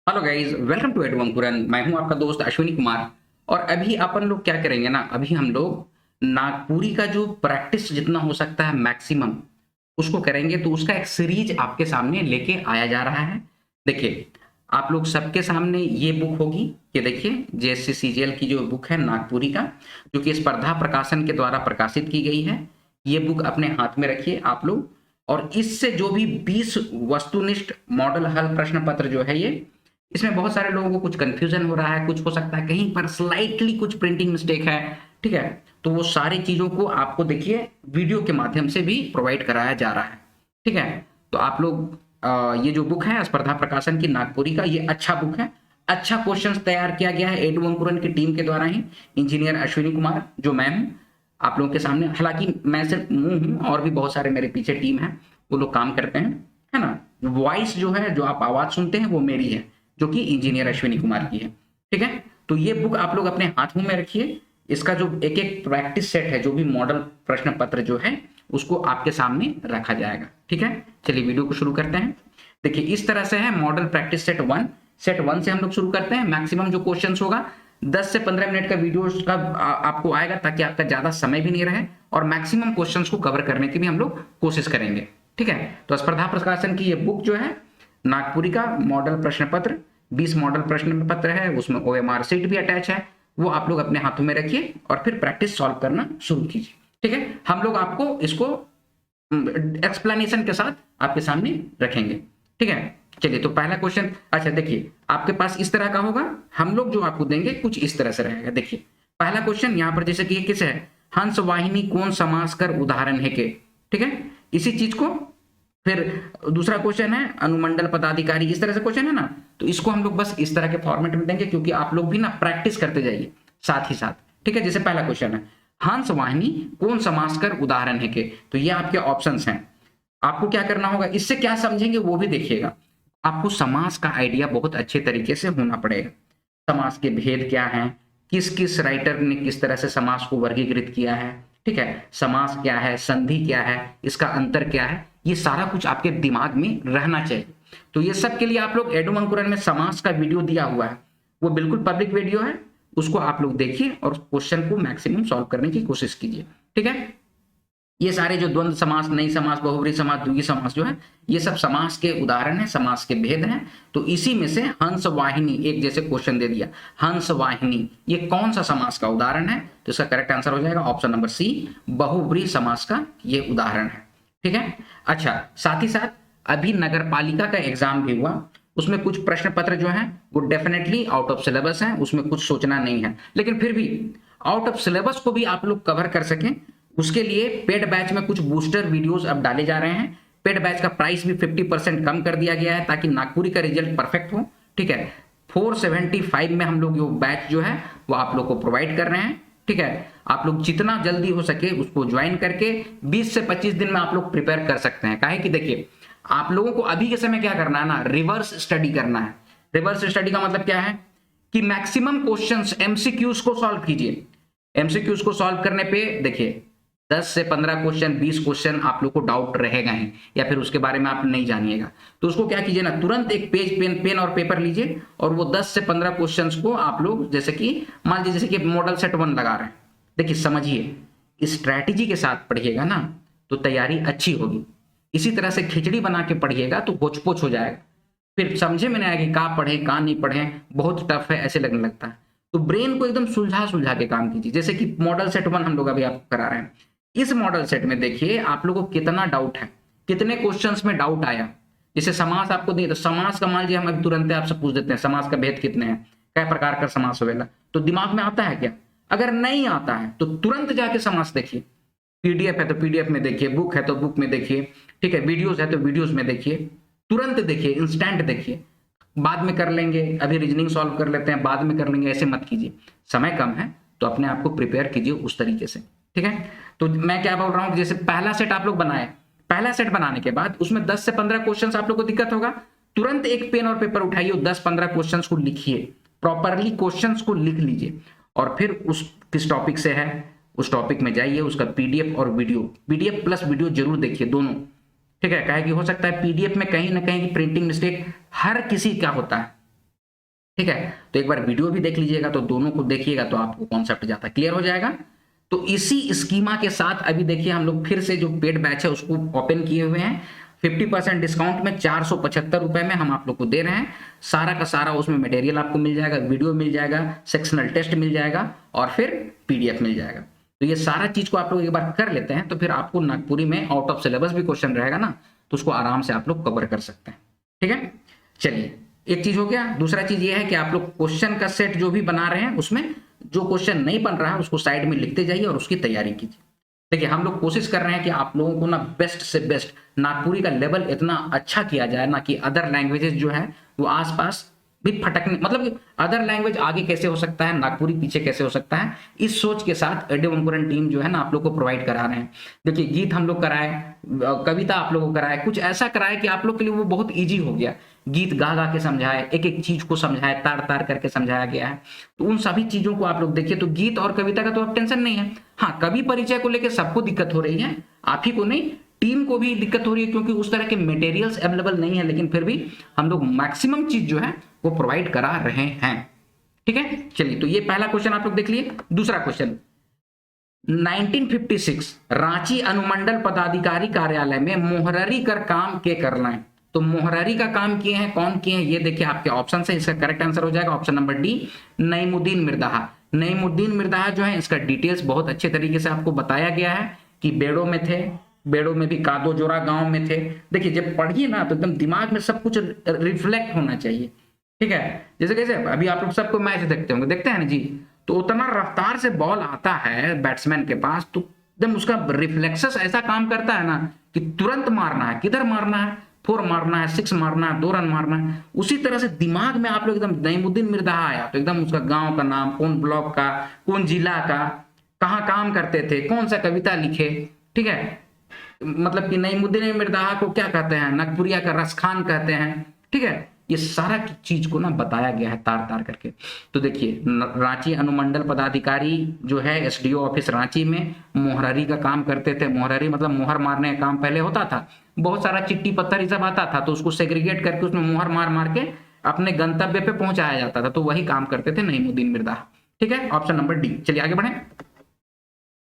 Hello guys, welcome to Edu Ankuran. मैं हूं आपका दोस्त अश्विनी कुमार। और अभी अपन लोग क्या करेंगे ना, अभी हम लोग नागपुरी का जो प्रैक्टिस जितना हो सकता है मैक्सिमम उसको करेंगे। तो उसका एक सीरीज आपके सामने लेके आया जा रहा है। देखिए, आप लोग सबके सामने ये बुक होगी। ये देखिए, जेएससी सीजीएल की जो बुक है नागपुरी का, जो कि स्पर्धा प्रकाशन के द्वारा प्रकाशित की गई है। ये बुक अपने हाथ में रखिए आप लोग। और इससे जो भी 20 वस्तुनिष्ठ मॉडल हल प्रश्न पत्र जो है, ये इसमें बहुत सारे लोगों को कुछ कंफ्यूजन हो रहा है, कुछ हो सकता है कहीं पर स्लाइटली कुछ प्रिंटिंग मिस्टेक है। ठीक है, तो वो सारी चीजों को आपको देखिए वीडियो के माध्यम से भी प्रोवाइड कराया जा रहा है। ठीक है, तो आप लोग ये जो बुक है स्पर्धा प्रकाशन की नागपुरी का, ये अच्छा बुक है। अच्छा क्वेश्चंस तैयार किया गया है एडू अंकुरन की टीम के द्वारा ही। इंजीनियर अश्विनी कुमार जो मैं हूँ आप लोगों के सामने, हालांकि मैं सिर्फ मुंह हूँ और भी बहुत सारे मेरे पीछे टीम है, वो लोग काम करते हैं, है ना। वॉइस जो है, जो आप आवाज सुनते हैं, वो मेरी है, जो कि इंजीनियर अश्विनी कुमार की है। ठीक है, तो ये बुक आप लोग अपने हाथों में रखिए। इसका जो एक एक प्रैक्टिस सेट है, जो भी मॉडल प्रश्न पत्र जो है, उसको आपके सामने रखा जाएगा। ठीक है, चलिए वीडियो को शुरू करते हैं। देखिए, इस तरह से है model practice set one. Set one से हम लोग शुरू करते हैं। मैक्सिमम जो क्वेश्चन होगा 10 से 15 मिनट का वीडियो का आपको आएगा, ताकि आपका ज्यादा समय भी नहीं रहे और मैक्सिमम क्वेश्चंस को कवर करने की भी हम लोग कोशिश करेंगे। ठीक है, तो स्पर्धा प्रकाशन की ये बुक जो है नागपुरी का मॉडल प्रश्न पत्र, 20 मॉडल प्रश्न पत्र है, उसमें ओएमआर सीट भी अटैच है। वो आप लोग अपने हाथों में रखिए और फिर प्रैक्टिस सॉल्व करना शुरू कीजिए। ठीक है, हम लोग आपको इसको एक्सप्लेनेशन के साथ आपके सामने रखेंगे। ठीक है, चलिए, तो पहला क्वेश्चन, अच्छा देखिए, आपके पास इस तरह का होगा। हम लोग जो आपको देंगे कुछ इस तरह से रहेगा। देखिए, पहला क्वेश्चन यहाँ पर जैसे कि किस है, हंस वाहिनी कौन समास कर उदाहरण है के। ठीक है, इसी चीज को फिर दूसरा क्वेश्चन है अनुमंडल पदाधिकारी, इस तरह से क्वेश्चन है ना। तो इसको हम लोग बस इस तरह के फॉर्मेट में देंगे, क्योंकि आप लोग भी ना प्रैक्टिस करते जाइए साथ ही साथ। ठीक है, जैसे पहला क्वेश्चन है हंस वाहिनी कौन समास कर उदाहरण है के। तो ये आपके ऑप्शंस हैं। आपको क्या करना होगा, इससे क्या समझेंगे वो भी देखिएगा। आपको समास का आइडिया बहुत अच्छे तरीके से होना पड़ेगा। समास के भेद क्या हैं, किस किस राइटर ने किस तरह से समास को वर्गीकृत किया है। ठीक है, समास क्या है, संधि क्या है, इसका अंतर क्या है, ये सारा कुछ आपके दिमाग में रहना चाहिए। तो ये सब के लिए आप लोग एडू अंकुरन में समास का वीडियो दिया हुआ है, वो बिल्कुल पब्लिक वीडियो है, उसको आप लोग देखिए और क्वेश्चन को मैक्सिमम सॉल्व करने की कोशिश कीजिए। ठीक है, ये सारे जो द्वंद्व समास, नई समास, बहुब्री समास, द्विगुणी समास जो है, ये सब समास के उदाहरण है, समास के भेद हैं। तो इसी में से हंस वाहिनी, एक जैसे क्वेश्चन दे दिया हंस वाहिनी, ये कौन सा समास का उदाहरण है। तो इसका करेक्ट आंसर हो जाएगा ऑप्शन नंबर सी, बहुब्री समास का ये उदाहरण है। ठीक है, अच्छा, साथ ही साथ अभी नगर पालिका का एग्जाम भी हुआ, उसमें कुछ प्रश्न पत्र जो है वो डेफिनेटली आउट ऑफ सिलेबस है, उसमें कुछ सोचना नहीं है, लेकिन फिर भी आउट ऑफ सिलेबस को भी आप लोग कवर कर सकें, उसके लिए पेड बैच में कुछ बूस्टर वीडियोस अब डाले जा रहे हैं। पेड बैच का प्राइस भी 50% कम कर दिया गया है, ताकि नागपुरी का रिजल्ट परफेक्ट हो। ठीक है, 475 में हम लोग जो बैच जो है वो आप लोग को प्रोवाइड कर रहे हैं। ठीक है, आप लोग जितना जल्दी हो सके उसको ज्वाइन करके 20 से 25 दिन में आप लोग प्रिपेयर कर सकते हैं। काहे कि देखिए, आप लोगों को अभी के समय क्या करना है ना, रिवर्स स्टडी करना है। रिवर्स स्टडी का मतलब क्या है कि मैक्सिमम क्वेश्चंस एमसीक्यूज को सॉल्व कीजिए। एमसीक्यूज को सॉल्व करने पे देखिए 10 से 15 क्वेश्चन, 20 क्वेश्चन आप लोग को डाउट रहेगा ही, या फिर उसके बारे में आप नहीं जानिएगा। तो उसको क्या कीजिए ना, तुरंत एक पेज पेन और पेपर लीजिए और वो 10 से 15 क्वेश्चंस को आप लोग, जैसे कि मान लीजिए जैसे कि मॉडल सेट वन लगा रहे हैं, देखिए समझिए, स्ट्रैटेजी के साथ पढ़िएगा ना तो तैयारी अच्छी होगी। इसी तरह से खिचड़ी बना के पढ़िएगा तो होच पोच हो जाएगा, फिर समझे में नहीं आएगा कि कहाँ पढ़े कहाँ नहीं पढ़े, बहुत टफ है ऐसे लगने लगता है। तो ब्रेन को एकदम सुलझा सुलझा के काम कीजिए। जैसे कि मॉडल सेट वन हम लोग अभी आपको करा रहे हैं, इस मॉडल सेट में देखिए आप लोगों को कितना डाउट है, कितने क्वेश्चंस में डाउट आया। जैसे समास आपको दिए, तो समास का मान लीजिए हम अभी तुरंत आपसे पूछ देते हैं समास का भेद कितने हैं, क्या प्रकार का समास होगा, तो दिमाग में आता है क्या? अगर नहीं आता है तो तुरंत जाके समास देखिए। पीडीएफ है तो पीडीएफ में देखिए, बुक है तो बुक में देखिए, ठीक है, वीडियोस है तो वीडियोस में देखिए, तुरंत देखिए, इंस्टेंट देखिए। बाद में कर लेंगे, अभी रीजनिंग सॉल्व कर लेते हैं, बाद में कर लेंगे, ऐसे मत कीजिए। समय कम है तो अपने आप को प्रिपेयर कीजिए उस तरीके से। ठीक है, तो मैं क्या बोल रहा हूं, जैसे पहला सेट आप लोग बनाए, पहला सेट बनाने के बाद उसमें 10 से 15 क्वेश्चन आप लोग को दिक्कत होगा, तुरंत एक पेन और पेपर उठाइए, 10-15 क्वेश्चन को लिखिए, प्रॉपरली क्वेश्चन को लिख लीजिए और फिर उस किस टॉपिक से है उस टॉपिक में जाइए, उसका पीडीएफ और वीडियो, पीडीएफ प्लस वीडियो जरूर देखिए दोनों। ठीक है, कहे कि हो सकता है पीडीएफ में कहीं ना कहीं प्रिंटिंग मिस्टेक हर किसी का होता है, ठीक है, तो एक बार वीडियो भी देख लीजिएगा, तो दोनों को देखिएगा तो आपको कॉन्सेप्ट ज़्यादा क्लियर हो जाएगा। तो इसी स्कीमा के साथ अभी देखिए हम लोग फिर से जो पेड बैच है उसको ओपन किए हुए हैं। 50% डिस्काउंट में 475 रुपए में हम आप लोग को दे रहे हैं। सारा का सारा उसमें मटेरियल आपको मिल जाएगा, वीडियो मिल जाएगा, सेक्शनल टेस्ट मिल जाएगा और फिर पीडीएफ मिल जाएगा। तो ये सारा चीज को आप लोग एक बार कर लेते हैं तो फिर आपको नागपुरी में आउट ऑफ सिलेबस भी क्वेश्चन रहेगा ना, तो उसको आराम से आप लोग कवर कर सकते हैं। ठीक है, चलिए एक चीज हो गया। दूसरा चीज ये है कि आप लोग क्वेश्चन का सेट जो भी बना रहे हैं उसमें जो क्वेश्चन नहीं बन रहा है उसको साइड में लिखते जाइए और उसकी तैयारी कीजिए। देखिए हम लोग कोशिश कर रहे हैं कि आप लोगों को ना बेस्ट से बेस्ट नागपुरी का लेवल इतना अच्छा किया जाए ना कि अदर लैंग्वेजेस जो है वो आसपास भी फटकने, मतलब अदर लैंग्वेज आगे कैसे हो सकता है, नागपुरी पीछे कैसे हो सकता है, इस सोच के साथ एडियो अंकुरन टीम जो है ना आप लोग को प्रोवाइड करा रहे हैं। देखिए गीत हम लोग कराए, कविता आप लोग को कराए, कुछ ऐसा कराए कि आप लोग के लिए वो बहुत ईजी हो गया। गीत गा गा के समझाए, एक एक चीज को समझाए, तार तार करके समझाया गया है। तो उन सभी चीजों को आप लोग देखिए, तो गीत और कविता का तो अब टेंशन नहीं है। हाँ, कवि परिचय को लेकर सबको दिक्कत हो रही है, आप ही को नहीं, टीम को भी दिक्कत हो रही है क्योंकि उस तरह के मटेरियल्स अवेलेबल नहीं है, लेकिन फिर भी हम लोग मैक्सिमम चीज जो है वो प्रोवाइड करा रहे हैं। ठीक है, चलिए तो ये पहला क्वेश्चन आप लोग देख लिए। दूसरा क्वेश्चन, 1956 रांची अनुमंडल पदाधिकारी कार्यालय में मोहररी कर काम के करना है। तो मोहररी का काम किए हैं, कौन किए हैं, ये देखिए आपके ऑप्शन से। इसका करेक्ट आंसर हो जाएगा option number D, Naimuddin Mirdaha. Naimuddin Mirdaha जो है इसका डिटेल्स बहुत अच्छे तरीके से आपको बताया गया है कि बेड़ों में थे, बेड़ों में भी कादो जोरा गांव में थे। देखिए जब पढ़िए ना तो एकदम दिमाग में सब कुछ रिफ्लेक्ट होना चाहिए। ठीक है, जैसे कैसे अभी आप लोग सबको मैच देखते होंगे, देखते हैं ना जी, तो उतना रफ्तार से बॉल आता है बैट्समैन के पास तो एकदम उसका रिफ्लेक्सेस ऐसा काम करता है ना कि तुरंत मारना है, किधर मारना है, 4 मारना है, 6 मारना है, 2 रन मारना है। उसी तरह से दिमाग में आप लोग एकदम नईमुद्दीन मिर्दाहा आया तो एकदम उसका गांव का नाम, कौन ब्लॉक का, कौन जिला का, कहाँ काम करते थे, कौन सा कविता लिखे। ठीक है, मतलब कि नईमुद्दीन मिर्दाहा को क्या कहते हैं, नागपुरिया का रसखान कहते हैं। ठीक है, ये सारा चीज को ना बताया गया है तार तार करके। तो देखिए रांची अनुमंडल पदाधिकारी जो है एसडीओ ऑफिस रांची में मोहररी का काम करते थे। मोहररी मतलब मोहर मारने का काम पहले होता था, बहुत सारा चिट्ठी पत्थर ये सब आता था तो उसको सेग्रीगेट करके उसमें मोहर मार मार के अपने गंतव्य पे पहुंचाया जाता था, तो वही काम करते थे नईमुद्दीन मिर्दाहा। ठीक है, ऑप्शन नंबर डी। चलिए आगे बढ़े।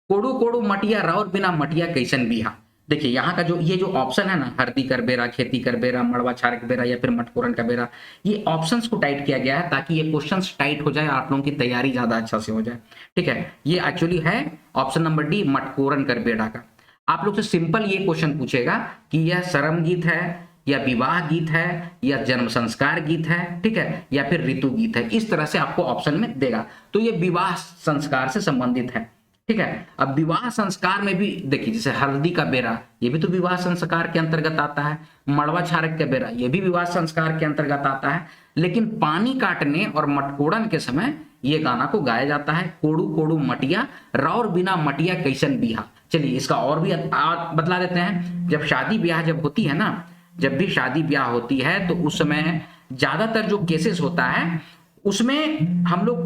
कोडू कोडू मटिया राउर बिना मटिया कैसन बिहा। देखिए यहाँ का जो ये जो ऑप्शन है ना, हरदी कर बेरा, खेती कर बेरा, मड़वा छारक बेरा या फिर मटकोरन का बेरा, ये ऑप्शंस को टाइट किया गया है ताकि ये क्वेश्चंस टाइट हो जाए, आप लोगों की तैयारी ज्यादा अच्छा से हो जाए। ठीक है, ये एक्चुअली है ऑप्शन नंबर डी, मटकोरन कर बेरा का। आप लोग से सिंपल ये क्वेश्चन पूछेगा कि यह शर्म गीत है या विवाह गीत है या जन्म संस्कार गीत है, ठीक है, या फिर ऋतु गीत है, इस तरह से आपको ऑप्शन में देगा। तो ये विवाह संस्कार से संबंधित है। ठीक है, अब विवाह संस्कार में भी देखिए जैसे हल्दी का बेरा, ये भी तो विवाह संस्कार के अंतर्गत आता है। मड़वा छारक का बेरा, ये भी विवाह संस्कार के अंतर्गत आता है। लेकिन पानी काटने और मटकोड़न के समय ये गाना को गाया जाता है, कोड़ू कोड़ू मटिया राउर बिना मटिया कैसन बिहा। चलिए इसका और भी बतला देते हैं। जब शादी ब्याह जब होती है ना, जब भी शादी ब्याह होती है तो उस समय ज्यादातर जो केसेस होता है उसमें हम लोग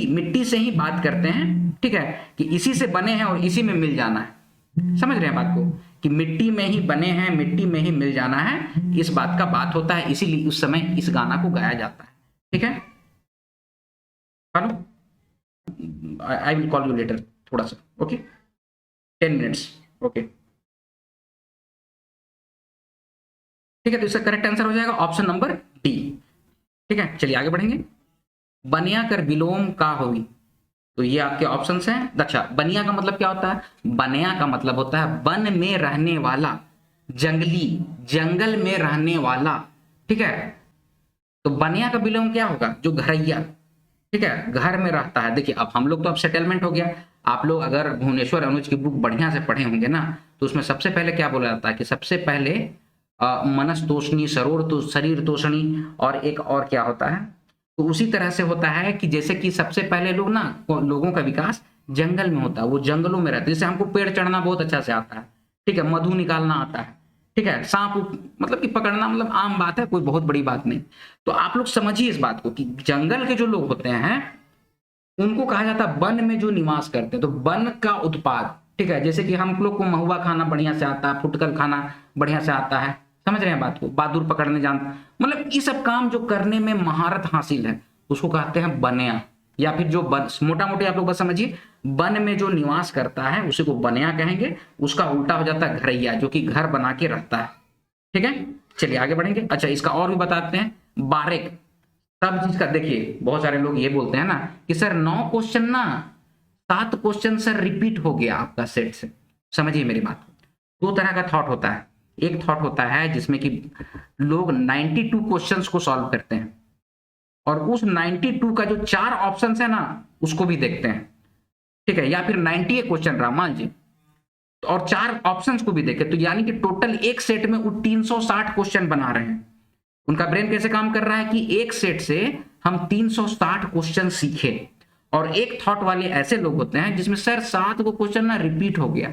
मिट्टी से ही बात करते हैं। ठीक है, कि इसी से बने हैं और इसी में मिल जाना है। समझ रहे हैं बात को, कि मिट्टी में ही बने हैं, मिट्टी में ही मिल जाना है, इस बात का बात होता है, इसीलिए उस समय इस गाना को गाया जाता है। ठीक है, hello, I will call you later, थोड़ा सा, ओके, 10 मिनट्स, ओके। ठीक है, तो इसका करेक्ट आंसर हो जाएगा ऑप्शन नंबर डी। ठीक है, चलिए आगे बढ़ेंगे। बनिया कर विलोम का हुई, तो ये आपके ऑप्शंस हैं। अच्छा, बनिया का मतलब क्या होता है, बनिया का मतलब होता है वन में रहने वाला, जंगली, जंगल में रहने वाला। ठीक है, तो बनिया का विलोम क्या होगा, जो घरैया, ठीक है, घर में रहता है। देखिए अब हम लोग तो अब सेटलमेंट हो गया। आप लोग अगर भुवनेश्वर अनुज की बुक बढ़िया से पढ़े होंगे ना, तो उसमें सबसे पहले क्या बोला जाता है कि सबसे पहले मनस तोषणी, सरोर तो शरीर तोषणी, और एक और क्या होता है, तो उसी तरह से होता है कि जैसे कि सबसे पहले लोग ना, लोगों का विकास जंगल में होता है, वो जंगलों में रहते हैं। जैसे हमको पेड़ चढ़ना बहुत अच्छा से आता है, ठीक है, मधु निकालना आता है, ठीक है, सांप मतलब कि पकड़ना मतलब आम बात है, कोई बहुत बड़ी बात नहीं। तो आप लोग समझिए इस बात को कि जंगल के जो लोग होते हैं उनको कहा जाता है वन में जो निवास करते हैं। तो वन का उत्पाद, ठीक है, जैसे कि हम लोग को महुआ खाना बढ़िया से आता है, फुटकर खाना बढ़िया से आता है, समझ रहे हैं बात को, बहादुर पकड़ने जानता, मतलब ये सब काम जो करने में महारत हासिल है उसको कहते हैं बनया, या फिर जो मोटा मोटी आप लोग बस समझिए, वन में जो निवास करता है उसी को बनया कहेंगे। उसका उल्टा हो जाता है घरैया, जो कि घर बना के रहता है। ठीक है, चलिए आगे बढ़ेंगे। अच्छा, इसका और भी बताते हैं, बारेक। सब चीज का देखिए, बहुत सारे लोग ये बोलते हैं ना कि सर 9 क्वेश्चन ना 7 क्वेश्चन सर रिपीट हो गया आपका सेट से। समझिए मेरी बात, 2 तरह का थॉट होता है। एक थॉट होता है जिसमें कि लोग 92 क्वेश्चंस को सॉल्व करते हैं और उस 92 का जो 4 ऑप्शंस है ना उसको भी देखते हैं। ठीक है, या फिर 98 क्वेश्चन रहा मान लीजिए और 4 ऑप्शंस को भी देखे, तो यानी कि टोटल एक सेट में वो 360 क्वेश्चन बना रहे हैं। उनका ब्रेन कैसे काम कर रहा है कि एक सेट से हम 360 क्वेश्चन सीखे। और एक थॉट वाले ऐसे लोग होते हैं जिसमें सर 7 को क्वेश्चन ना रिपीट हो गया,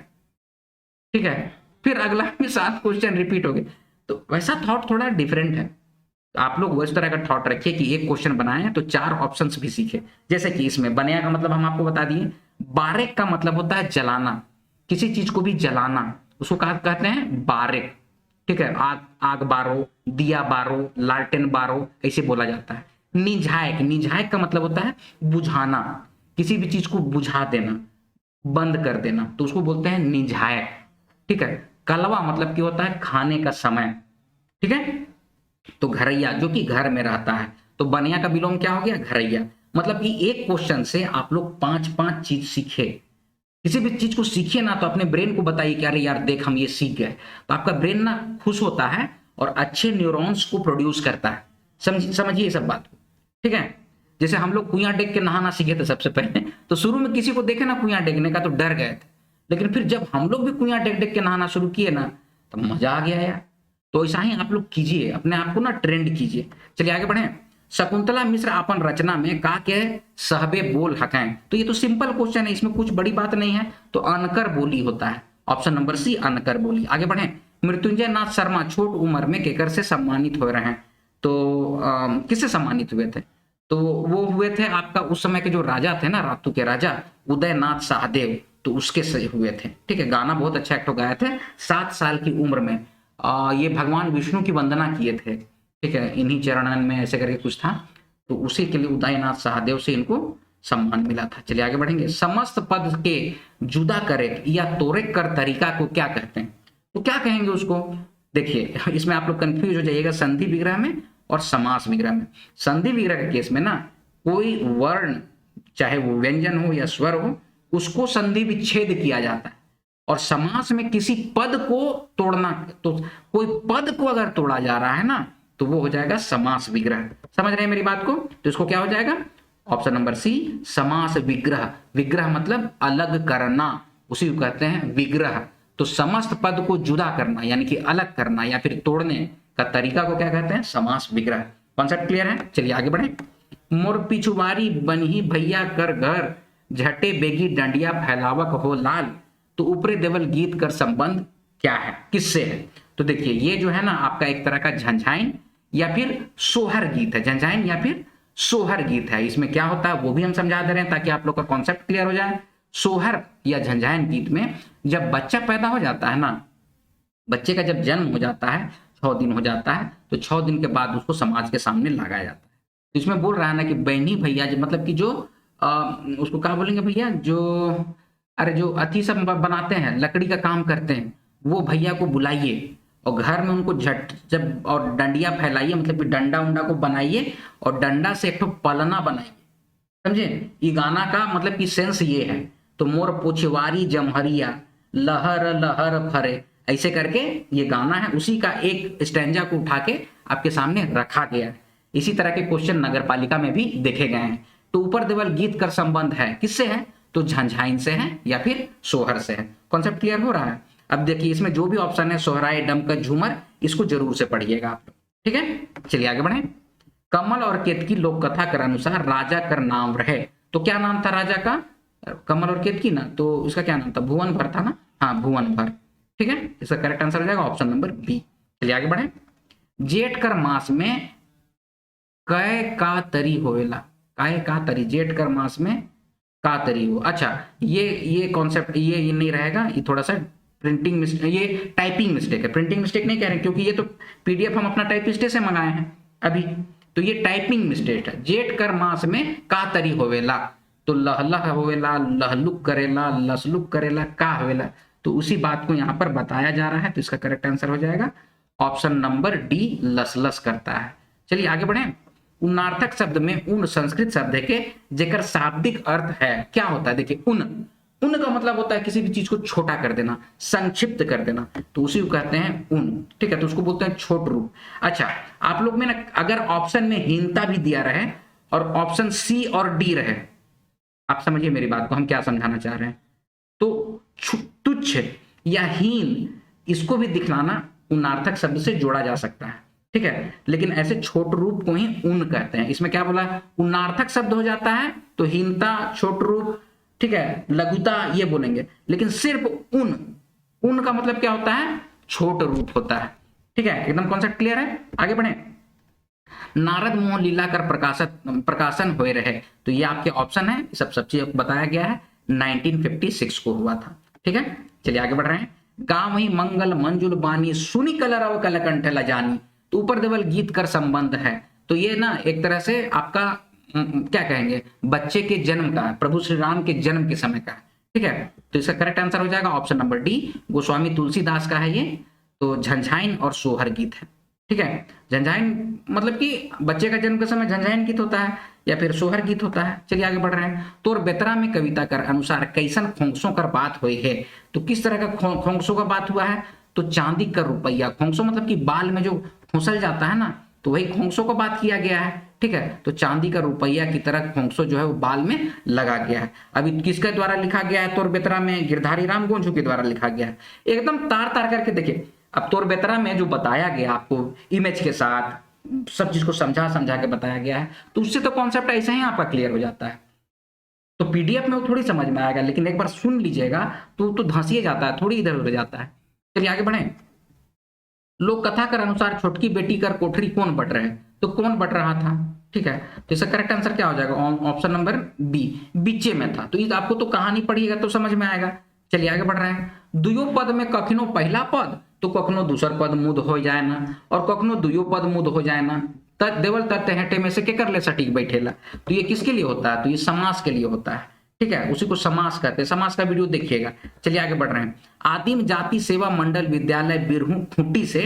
ठीक है, फिर अगला में 7 क्वेश्चन रिपीट हो गए। तो वैसा थॉट थोड़ा डिफरेंट है। तो आप लोग उस तरह का थॉट रखिए कि एक क्वेश्चन बनाए तो 4 ऑप्शंस भी सीखे। जैसे कि इसमें बनया का मतलब हम आपको बता दिए, बारेक का मतलब होता है जलाना, किसी चीज को भी जलाना, उसको कहते हैं बारेक। ठीक है, आग बारो, दिया बारो, लालटेन बारो, ऐसे बोला जाता है। निझायक, निझायक का मतलब होता है बुझाना, किसी भी चीज को बुझा देना, बंद कर देना, तो उसको बोलते हैं निझायक। ठीक है, कलवा मतलब क्या होता है खाने का समय। ठीक है, तो घरैया जो कि घर में रहता है, तो बनया का विलोम क्या हो गया, घरैया। मतलब कि एक क्वेश्चन से आप लोग 5-5 चीज सीखे। किसी भी चीज को सीखिए ना तो अपने ब्रेन को बताइए कि अरे यार देख हम ये सीख गए, तो आपका ब्रेन ना खुश होता है और अच्छे न्यूरॉन्स को प्रोड्यूस करता है। समझिए ये सब बात को। ठीक है, जैसे हम लोग कुआं डेग के नहाना सीखे थे सबसे पहले, तो शुरू में किसी को देखे ना कुआं डेगने का तो डर गए थे, लेकिन फिर जब हम लोग भी कुआं डेग डेग के नहाना शुरू किए ना तो मजा आ गया यार। तो ऐसा ही आप लोग कीजिए, अपने आप को ना ट्रेंड कीजिए। चलिए आगे बढ़े। शकुंतला मिश्र अपन रचना में का के सहबे बोल हकें, तो ये तो सिंपल क्वेश्चन है, इसमें कुछ बड़ी बात नहीं है, तो अनकर बोली होता है। ऑप्शन नंबर सी अनकर बोली। आगे बढ़े। मृत्युंजय नाथ शर्मा छोट उम्र में केकर से सम्मानित हो रहे हैं, तो किससे सम्मानित हुए थे, तो वो हुए थे आपका उस समय के जो राजा थे ना, रातू के राजा उदयनाथ सहदेव, तो उसके से हुए थे। ठीक है, गाना बहुत अच्छा एक्ट गाए थे 7 साल की उम्र में। ये भगवान विष्णु की वंदना किए थे। ठीक है, इन्हीं चरणन में ऐसे करके कुछ था, तो उसी के लिए उदयनाथ सहदेव से इनको सम्मान मिला था। चलिए आगे बढ़ेंगे। समस्त पद के जुदा करे या तोरे कर तरीका को क्या कहते हैं, तो क्या कहेंगे उसको। देखिए इसमें आप लोग कंफ्यूज हो जाइएगा संधि विग्रह में और समास विग्रह में। संधि विग्रह के केस में ना कोई वर्ण चाहे वो व्यंजन हो या स्वर हो उसको संधि विच्छेद किया जाता है, और समास में किसी पद को तोड़ना, तो कोई पद को अगर तोड़ा जा रहा है ना तो वो हो जाएगा समास विग्रह। समझ रहे हैं मेरी बात को, तो इसको क्या हो जाएगा, ऑप्शन नंबर सी समास विग्रह। विग्रह मतलब अलग करना, उसी को कहते हैं विग्रह। तो समस्त पद को जुदा करना यानी कि अलग करना या फिर तोड़ने का तरीका को क्या कहते हैं, समास विग्रह। कॉन्सेप्ट क्लियर है। चलिए आगे बढ़े। मोर पिछुआरी बनही भैया कर घर, झटे बेगी डंडिया फैलावक हो लाल, तो ऊपरे देवल गीत कर संबंध क्या है, किससे है। तो देखिए ये जो है ना आपका एक तरह का झंझाइन या फिर सोहर गीत है। झंझाइन या फिर सोहर गीत है। इसमें क्या होता है वो भी हम समझा दे रहे हैं ताकि आप लोग का कॉन्सेप्ट क्लियर हो जाए। सोहर या झंझाइन गीत में जब बच्चा पैदा हो जाता है ना, बच्चे का जब जन्म हो जाता है 6 दिन हो जाता है, तो 6 दिन के बाद उसको समाज के सामने लगाया जाता है। तो इसमें बोल रहा है ना कि बहनी भैया मतलब कि जो उसको क्या बोलेंगे भैया, जो अरे जो अथी सब बनाते हैं, लकड़ी का काम करते हैं, वो भैया को बुलाइए और घर में उनको झट जब और डंडिया फैलाइए, मतलब कि डंडा उंडा को बनाइए और डंडा से एक तो पलना बनाइए। समझे, ये गाना का मतलब कि सेंस ये है। तो मोर पोछवारी जमहरिया लहर लहर फरे, ऐसे करके ये गाना है, उसी का एक स्टैंजा को उठा के आपके सामने रखा गया है। इसी तरह के क्वेश्चन नगर पालिका में भी देखे गए हैं। तो ऊपर देवल गीत कर संबंध है किससे है, तो झंझाइन से है या फिर सोहर से है। कॉन्सेप्ट क्लियर हो रहा है। अब देखिए इसमें जो भी ऑप्शन है सोहराय डमकत झूमर, इसको जरूर से पढ़िएगा आप लोग। ठीक है, चलिए आगे बढ़े। कमल और केतकी लोक कथा के अनुसार राजा कर नाम रहे, तो क्या नाम था राजा का, कमल और केतकी ना, तो इसका क्या नाम था, भुवन भर था ना, हाँ भुवन भर। ठीक है, इसका करेक्ट आंसर हो जाएगा ऑप्शन नंबर बी। चलिए आगे बढ़े। जेठ कर मास में कै का तरी होएला, काय का तरी, जेठ कर मास में का तरी हो। अच्छा ये कॉन्सेप्ट ये नहीं रहेगा, ये थोड़ा सा प्रिंटिंग मिस्टेक, ये टाइपिंग मिस्टेक है, प्रिंटिंग मिस्टेक नहीं कह रहे क्योंकि ये तो पीडीएफ हम अपना टाइपिस्ट से मंगाए हैं अभी, तो ये टाइपिंग मिस्टेक है। जेठ कर मास में का तरी होवेला, तो लहलह होवेला, लहलुक करेला, लसलुक करेला, का होवेला। तो उसी बात को यहाँ पर बताया जा रहा है। तो इसका करेक्ट आंसर हो जाएगा ऑप्शन नंबर डी, लसलस करता है। चलिए आगे बढ़े। उन्नार्थक शब्द में उन संस्कृत शब्द है के जेकर शाब्दिक अर्थ है क्या होता है। देखिए उन, उन का मतलब होता है किसी भी चीज को छोटा कर देना, संक्षिप्त कर देना, तो उसी को कहते हैं उन। ठीक है, तो उसको बोलते हैं छोट रूप। अच्छा, आप लोग में ना अगर ऑप्शन में हीनता भी दिया रहे और ऑप्शन सी और डी रहे, आप समझिए मेरी बात को, हम क्या समझाना चाह रहे हैं। तो तुच्छ या हीन, इसको भी दिखलाना उन्नार्थक शब्द से जोड़ा जा सकता है। ठीक है, लेकिन ऐसे छोट रूप को ही उन कहते हैं। इसमें क्या बोला, उन्नार्थक शब्द हो जाता है तो हीनता, छोट रूप, ठीक है, लघुता ये बोलेंगे। लेकिन सिर्फ उन, उन का मतलब क्या होता है, छोट रूप होता है। ठीक है, एकदम कॉन्सेप्ट क्लियर है। आगे बढ़े। नारद मोहन लीला कर प्रकाशन हुए रहे, तो ये आपके ऑप्शन है, सब चीज बताया गया है। 1956 को हुआ था। ठीक है, चलिए आगे बढ़ रहे हैं। गाँव ही मंगल मंजुल बानी, सुनी कलरव कलकंठ लजानी, तो ऊपर देवल गीत कर संबंध है। तो ये ना एक तरह से आपका क्या कहेंगे, बच्चे के जन्म का, प्रभु श्री राम के जन्म के समय का। ठीक है, तो इसका करेक्ट आंसर हो जाएगा option number D, Goswami Tulsidas का है ये। तो झंझाइन और सोहर गीत है। ठीक है, झंझाइन मतलब कि बच्चे का जन्म के समय झंझाइन गीत होता है या फिर सोहर गीत होता है। चलिए आगे बढ़ रहे हैं। तोर बेतरा में कविता कर अनुसार कैसन खोंसों कर बात हुई है, तो किस तरह का खोंसों का बात हुआ है, तो चांदी का रुपया। खोंसों मतलब कि बाल में जो खोंसल जाता है ना, तो वही खोंसों को बात किया गया है। ठीक है, तो चांदी का रुपया की तरह खोंसो जो है वो बाल में लगा गया है। अभी किसके द्वारा लिखा गया है, तोर बेतरा में गिरधारी राम गोंझू के द्वारा लिखा गया है। एकदम तार तार करके देखिए। अब तोर बेतरा में जो बताया गया आपको इमेज के साथ, सब चीज को समझा समझा के बताया गया है, तो उससे तो कॉन्सेप्ट ऐसे ही आपका क्लियर हो जाता है। तो पीडीएफ में वो थोड़ी समझ में आएगा, लेकिन एक बार सुन लीजिएगा तो धंसिए जाता है, थोड़ी इधर उधर जाता है। चलिए आगे बढ़े। लोक कथा कर अनुसार छोटकी बेटी कर कोठरी कौन बट रहे, तो कौन बट रहा था। ठीक है, तो इसका करेक्ट आंसर क्या हो जाएगा, ऑप्शन नंबर बी, बीचे में था। तो इस आपको तो कहानी पढ़िएगा तो समझ में आएगा। चलिए आगे बढ़ रहे हैं। दुयो पद में कखनो पहला पद तो कखनो दूसर पद मुद हो जाए ना, और कखनो दुयो पद मुद हो जाए ना, देवल तत्व हेटे में से के कर ले सटीक बैठेला। तो ये किसके लिए होता है, तो ये समास के लिए होता है। ठीक है, उसी को समास कहते हैं। समास का वीडियो देखिएगा। चलिए आगे बढ़ रहे हैं। आदिम जाति सेवा मंडल विद्यालय बिरहू खूंटी से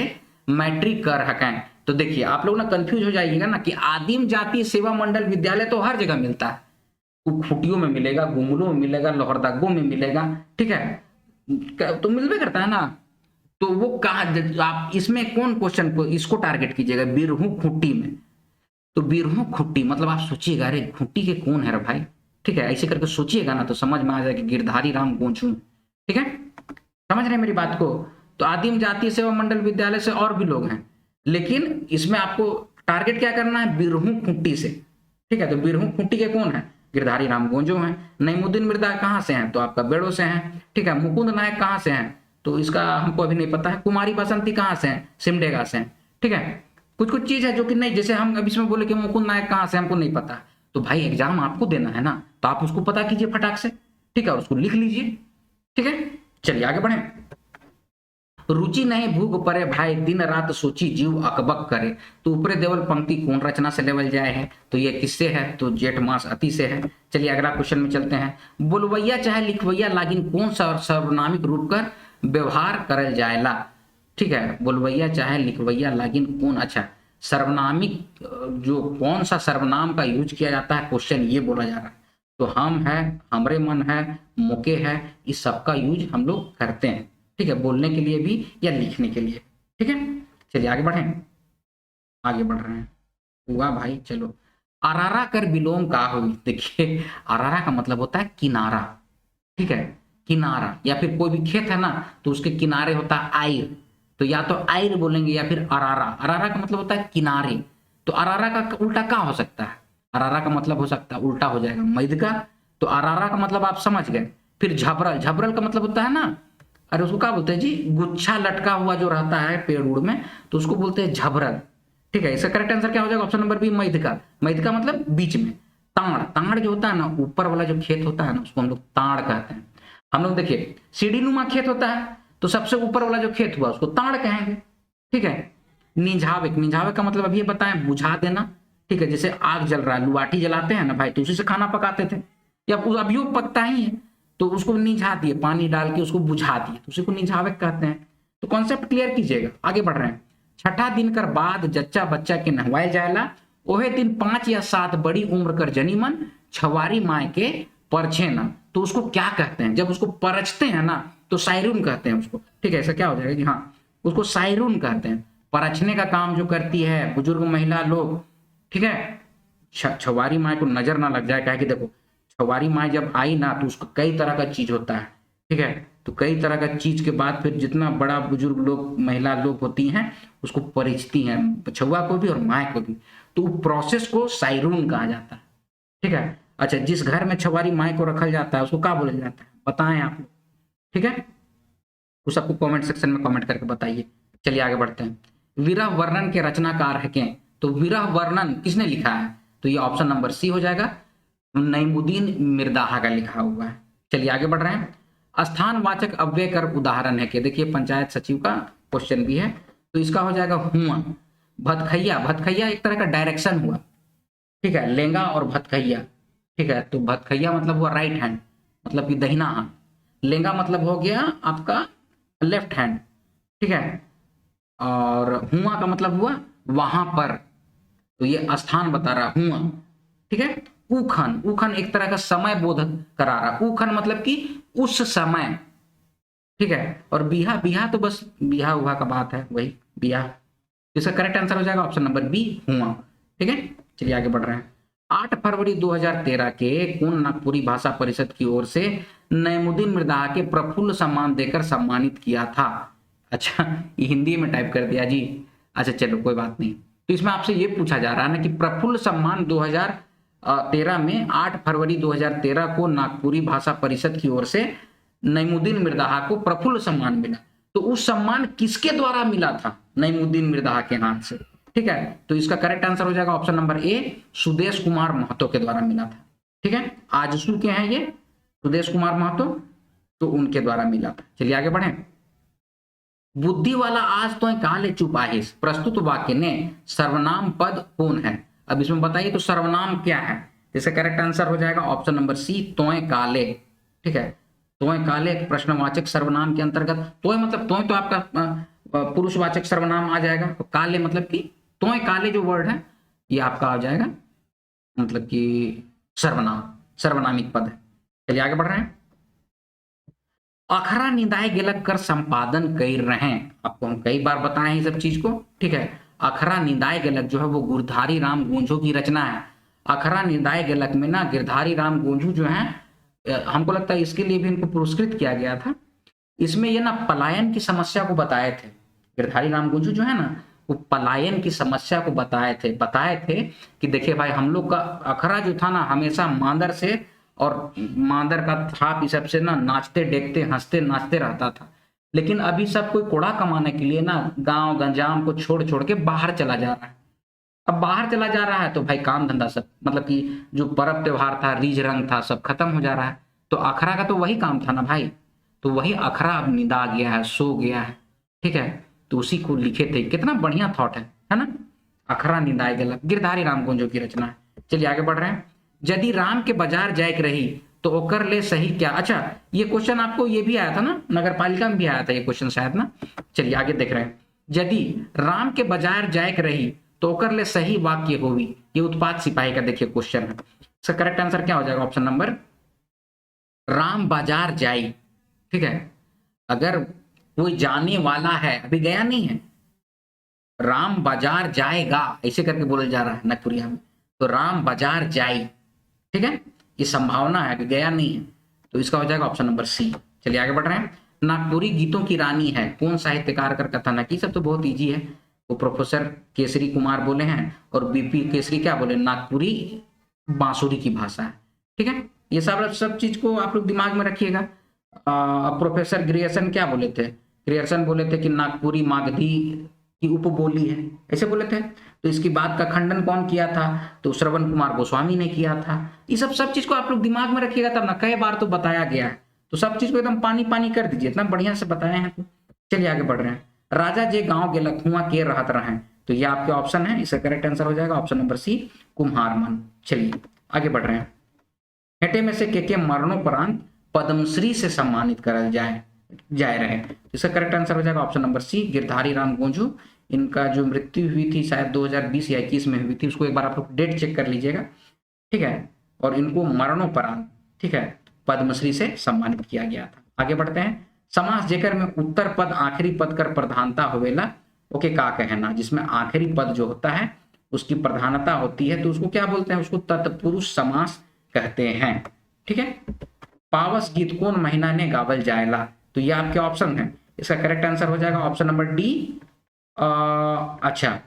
मैट्रिक कर हकें, तो देखिए आप लोग ना कंफ्यूज हो जाइएगा ना कि आदिम जाति सेवा मंडल विद्यालय तो हर जगह मिलता है, खूंटियों में मिलेगा, गुमलों में मिलेगा, लोहरदगों में मिलेगा। ठीक है, तो मिलवे करता है ना। तो वो कहा, आप इसमें कौन क्वेश्चन को इसको टारगेट कीजिएगा, बिरहू खूंटी में। तो बिरहू खूंटी मतलब आप सोचिएगा, अरे खूंटी के कौन है रे भाई। ठीक है, ऐसे करके सोचिएगा ना तो समझ में आ जाएगा कि गिरधारी राम गोंझू। ठीक है, समझ रहे हैं मेरी बात को। तो आदिम जाति सेवा मंडल विद्यालय से और भी लोग हैं, लेकिन इसमें आपको टारगेट क्या करना है, बिरहू खूंटी से। ठीक है, तो बिरहू खूंटी के कौन है, गिरधारी राम गोंझू हैं। नईमुद्दीन मिर्जा कहाँ से हैं, तो आपका बेड़ो से हैं। ठीक है, मुकुंद नायक कहाँ से हैं, तो इसका हमको अभी नहीं पता है। कुमारी बसंती कहाँ से हैं, सिमडेगा से हैं। ठीक है, कुछ कुछ चीज है जो कि नहीं, जैसे हम अभी इसमें बोले कि मुकुंद नायक कहाँ से, हमको नहीं पता। तो भाई एग्जाम आपको देना है ना, तो आप उसको पता कीजिए फटाक से। ठीक है, उसको लिख लीजिए। ठीक है, चलिए आगे बढ़े। रुचि नहीं भूख परे भाई, दिन रात सोची जीव अकबक करे, तो ऊपरे देवल पंक्ति कौन रचना से लेवल जाए है, तो ये किससे है, तो जेठ मास अति से है। चलिए अगला क्वेश्चन में चलते हैं। बोलवैया चाहे लिखवैया लागिन कौन सा सर्वनामिक रूप कर व्यवहार करल जाएला। ठीक है, बोलवैया चाहे लिखवैया लागिन कौन, अच्छा सर्वनामिक जो कौन सा सर्वनाम का यूज किया जाता है, क्वेश्चन ये बोला जा रहा है। तो हम है, हमरे मन है, मुके है, इस सबका यूज हम लोग करते हैं। ठीक है, बोलने के लिए भी या लिखने के लिए। ठीक है, चलिए आगे बढ़ें। आगे बढ़ रहे हैं, हुआ भाई। चलो, अरारा कर विलोम का हुई। देखिए अरारा का मतलब होता है किनारा। ठीक है, किनारा, या फिर कोई भी खेत है ना तो उसके किनारे होता है आइर, तो या तो आइर बोलेंगे या फिर अरारा। अरारा का मतलब होता है किनारे। तो अरारा का उल्टा क्या हो सकता है, अरारा का मतलब हो सकता है उल्टा हो जाएगा मैदका। तो अरारा का मतलब आप समझ गए। फिर झबरल, झबरल का मतलब होता है ना, अरे उसको क्या बोलते हैं जी, गुच्छा लटका हुआ जो रहता है पेड़ उड़ में, तो उसको बोलते हैं झबरल। ठीक है, इसका करेक्ट आंसर क्या हो जाएगा, ऑप्शन नंबर बी मैदका। मैदका मतलब बीच में। ताड़, ताड़ जो होता है ना, ऊपर वाला जो खेत होता है ना, उसको हम लोग ताड़ कहते हैं। हम लोग देखिए सीढ़ी नुमा खेत होता है, तो सबसे ऊपर वाला जो खेत हुआ उसको ताड़ कहेंगे। ठीक है, निझावे, निझावे का मतलब अभी बताएं बुझा देना। ठीक है, जैसे आग जल रहा है, लुआठी जलाते हैं ना भाई, तो उसी से खाना पकाते थे, या अभियो पकता ही है, तो उसको निझा दिए, पानी डाल के उसको बुझा दिए, तो उसी को निझावे कहते हैं। तो कॉन्सेप्ट क्लियर कीजिएगा, आगे बढ़ रहे हैं। छठा दिन कर बाद जच्चा बच्चा के नहवाए जायला, ओहे दिन 5 या 7 बड़ी उम्र कर जनी मन, छवारी माय के परछे ना। तो उसको क्या कहते हैं, जब उसको परछते हैं ना तो सायरून कहते हैं उसको, ठीक है, ऐसा क्या हो जाएगा कि हाँ, उसको सायरून कहते हैं। परछने का काम जो करती है बुजुर्ग महिला लोग, ठीक है, छवारी माय को नजर ना लग जाए, क्या कि देखो छवारी माय जब आई ना तो उसको कई तरह का चीज होता है, ठीक है, तो कई तरह का चीज के बाद फिर जितना बड़ा बुजुर्ग लोग महिला लोग होती हैं उसको परिचती हैं, छुआ को भी और माय को भी, तो प्रोसेस को सायरून कहा जाता है, ठीक है। अच्छा, जिस घर में छवारी माय को रखा जाता है उसको क्या बोला जाता है, बताएं आप लोग, ठीक है, उस सबको कमेंट सेक्शन में कमेंट करके बताइए। चलिए आगे बढ़ते हैं। विरह वर्णन के रचनाकार है क्या, तो विरह वर्णन किसने लिखा है, तो ये ऑप्शन नंबर सी हो जाएगा, नईमुद्दीन मिर्दाहा का लिखा हुआ है। चलिए आगे बढ़ रहे हैं। स्थानवाचक अव्यय कर उदाहरण है कि, देखिए पंचायत सचिव का क्वेश्चन भी है, तो इसका हो जाएगा हुआ। भतखैया, भतखैया एक तरह का डायरेक्शन हुआ, ठीक है, लेंगा और भतखैया, ठीक है, तो भतखैया मतलब हुआ राइट हैंड, मतलब कि दहिना हाथ, लेंगा मतलब हो गया आपका लेफ्ट हैंड, ठीक है, और हुआ का मतलब हुआ वहां पर, तो ये स्थान बता रहा हुआ, ठीक है। उखन, उखन एक तरह का समय बोधक करा रहा, उखन मतलब कि उस समय, ठीक है, और बिहा, बिहा तो बस बिहा हुआ का बात है, वही बिहा, इसका करेक्ट आंसर हो जाएगा ऑप्शन नंबर बी हुआ, ठीक है। चलिए आगे बढ़ रहे हैं। 8 फरवरी 2013 के कौन नागपुरी भाषा परिषद की ओर से नईमुद्दीन मिर्दाहा के प्रफुल्ल सम्मान देकर सम्मानित किया था। अच्छा, ये हिंदी में टाइप कर दिया जी, अच्छा चलो कोई बात नहीं। तो इसमें आपसे ये पूछा जा रहा है ना कि प्रफुल्ल सम्मान 2013 में 8 फरवरी 2013 को नागपुरी भाषा परिषद की ओर से नईमुद्दीन मिर्दाहा को प्रफुल्ल सम्मान मिला, तो उस सम्मान किसके द्वारा मिला था, नईमुद्दीन मिर्दाहा के हाथ से, ठीक है, तो इसका करेक्ट आंसर हो जाएगा option number A, Sudesh Kumar Mahato के द्वारा मिला था, ठीक है। आजसू के हैं ये सुदेश कुमार महतो, तो उनके द्वारा मिला था। चलिए आगे बढ़े। बुद्धि वाला आज तो काले चुप आहिस, प्रस्तुत वाक्य ने सर्वनाम पद कौन है। अब इसमें बताइए तो सर्वनाम क्या है, इसका करेक्ट आंसर हो जाएगा ऑप्शन नंबर सी, तोय काले, ठीक है, तोय काले प्रश्नवाचक सर्वनाम के अंतर्गत, तोय मतलब तोय तो आपका पुरुषवाचक सर्वनाम आ जाएगा, तो काले मतलब कि तोय काले जो वर्ड है ये आपका आ जाएगा मतलब कि सर्वनाम, सर्वनामिक पद है। चलिए आगे बढ़ रहे हैं। अखरा निदाय गिलक कर संपादन कर रहे हैं, आपको हम कई बार बताए हैं सब चीज को, ठीक है। अखरा निदाय गिलक जो है वो गिरधारी राम गोंझू की रचना है। अखरा निदाय गिलक में ना गिरधारी राम गोंझू जो है, हमको लगता है इसके लिए भी इनको पुरस्कृत किया गया था। इसमें ये ना पलायन की समस्या को बताए थे, गिरधारी राम गोंझू जो है ना वो पलायन की समस्या को बताए थे कि देखिए भाई हम लोग का अखरा जो था ना हमेशा मांदर से और मांदर का थाप इस सब से ना नाचते डेकते हंसते नाचते रहता था, लेकिन अभी सब कोई कोड़ा कमाने के लिए ना गांव गंजाम को छोड़ छोड़ के बाहर चला जा रहा है। अब बाहर चला जा रहा है तो भाई काम धंधा सब मतलब कि जो पर्व त्योहार था, रीझ रंग था, सब खत्म हो जा रहा है। तो अखरा का तो वही काम था ना भाई, तो वही अखरा अब निदा गया है, सो गया है, ठीक है, तो उसी को लिखे थे। कितना बढ़िया थॉट है ना, अखरा निदाय गलत, गिरधारी राम गोंझू की रचना है। चलिए आगे बढ़ रहे हैं। यदि राम के बाजार जायक रही तो ओकर ले सही क्या। अच्छा, ये क्वेश्चन आपको ये भी आया था ना, नगर पालिका में भी आया था ये क्वेश्चन शायद ना। चलिए आगे देख रहे हैं। यदि राम के बाजार जायक रही तो ओकर ले सही वाक्य होगी, ये उत्पाद सिपाही का देखिए क्वेश्चन है। इसका करेक्ट आंसर क्या हो जाएगा, ऑप्शन नंबर राम बाजार जाई, ठीक है। अगर कोई जाने वाला है, अभी गया नहीं है, राम बाजार जाएगा ऐसे करके बोला जा रहा है नागपुरिया में, तो राम बाजार जाई, ठीक है, ये संभावना है, अभी गया नहीं है, तो इसका हो जाएगा ऑप्शन नंबर सी। चलिए आगे बढ़ रहे हैं। नागपुरी गीतों की रानी है कौन साहित्यकार का कथन है, कि सब तो बहुत इजी है, वो प्रोफेसर केसरी कुमार बोले हैं और बीपी केसरी क्या बोले, नागपुरी बांसुरी की भाषा है, ठीक है। ये सब चीज को आप लोग दिमाग में रखिएगा। प्रोफेसर ग्रियर्सन क्या बोले थे, ग्रियर्सन बोले थे कि नागपुरी मागधी की उपबोली है, ऐसे बोले थे। तो इसकी बात का खंडन कौन किया था, तो श्रवण कुमार गोस्वामी ने किया था। ये सब चीज को आप लोग दिमाग में रखिएगा, तब ना कई बार तो बताया गया है, तो सब चीज को एकदम पानी पानी कर दीजिए, इतना बढ़िया से बताए हैं। तो चलिए आगे बढ़ रहे हैं। राजा जे गांव गेलक हुआ के रहत रहे, तो ये आपके ऑप्शन है, इसका करेक्ट आंसर हो जाएगा ऑप्शन नंबर सी, कुम्हार मन। चलिए आगे बढ़ रहे हैं। हेटे में से के मरणोपरांत पद्मश्री से सम्मानित करा जाए रहे, इसका करेक्ट आंसर हो जाएगा option number C, Girdhari Ram Gonjhu. इनका जो मृत्यु हुई थी शायद 2020 या 21 में हुई थी, उसको एक बार आप लोग डेट चेक कर लीजिएगा, ठीक है। और इनको मरणोपरांत, ठीक है, पद्मश्री से सम्मानित किया गया था। आगे बढ़ते हैं। समास जेकर में उत्तर पद आखिरी पद कर प्रधानता होवेला, ओके, का कहना, जिसमें आखिरी पद जो होता है उसकी प्रधानता होती है तो उसको क्या बोलते हैं, उसको तत्पुरुष समास कहते हैं, ठीक है। पावस गीत कौन महीना ने गावल जाएला, तो ये आपके ऑप्शन है, इसका करेक्ट आंसर हो जाएगा ऑप्शन नंबर डी। अच्छा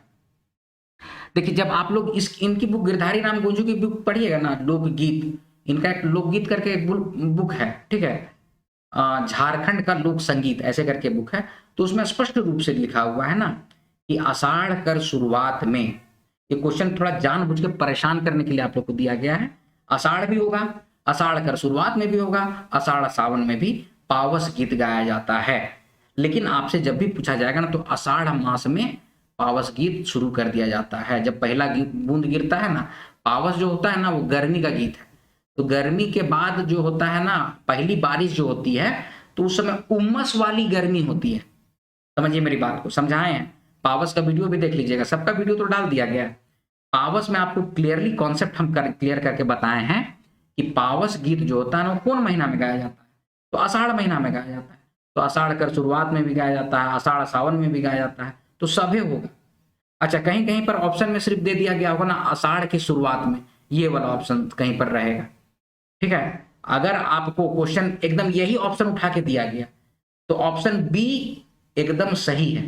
देखिए, जब आप लोग इनकी बुक गिरधारी राम गोंझू की बुक पढ़िएगा ना, लोकगीत, इनका एक लोकगीत करके एक बुक है, ठीक है, झारखंड का लोक संगीत ऐसे करके बुक है, तो उसमें स्पष्ट रूप से लिखा हुआ है ना कि आषाढ़ कर शुरुआत में, ये क्वेश्चन थोड़ा जानबूझ के परेशान करने के लिए आप लोग को दिया गया है। आषाढ़ भी होगा, आषाढ़ कर शुरुआत में भी होगा, आषाढ़ सावन में भी पावस गीत गाया जाता है, लेकिन आपसे जब भी पूछा जाएगा ना तो आषाढ़ मास में पावस गीत शुरू कर दिया जाता है। जब पहला बूंद गिरता है ना, पावस जो होता है ना वो गर्मी का गीत है, तो गर्मी के बाद जो होता है ना पहली बारिश जो होती है तो उस समय उमस वाली गर्मी होती है, समझिए मेरी बात को, समझाए हैं। पावस का वीडियो भी देख लीजिएगा, सबका वीडियो तो डाल दिया गया है। पावस में आपको क्लियरली कॉन्सेप्ट हम क्लियर करके बताए हैं कि पावस गीत जो होता है ना वो कौन महीना में गाया जाता है, तो आषाढ़ महीना में गाया जाता है। तो आषाढ़ कर शुरुआत में भी गाया जाता है, आषाढ़ सावन में भी गाया जाता है, तो सभी होगा। अच्छा, कहीं कहीं पर ऑप्शन में सिर्फ दे दिया गया होगा ना आषाढ़ की शुरुआत में, ये वाला ऑप्शन कहीं पर रहेगा, ठीक है। अगर आपको क्वेश्चन एकदम यही ऑप्शन उठा के दिया गया तो ऑप्शन बी एकदम सही है,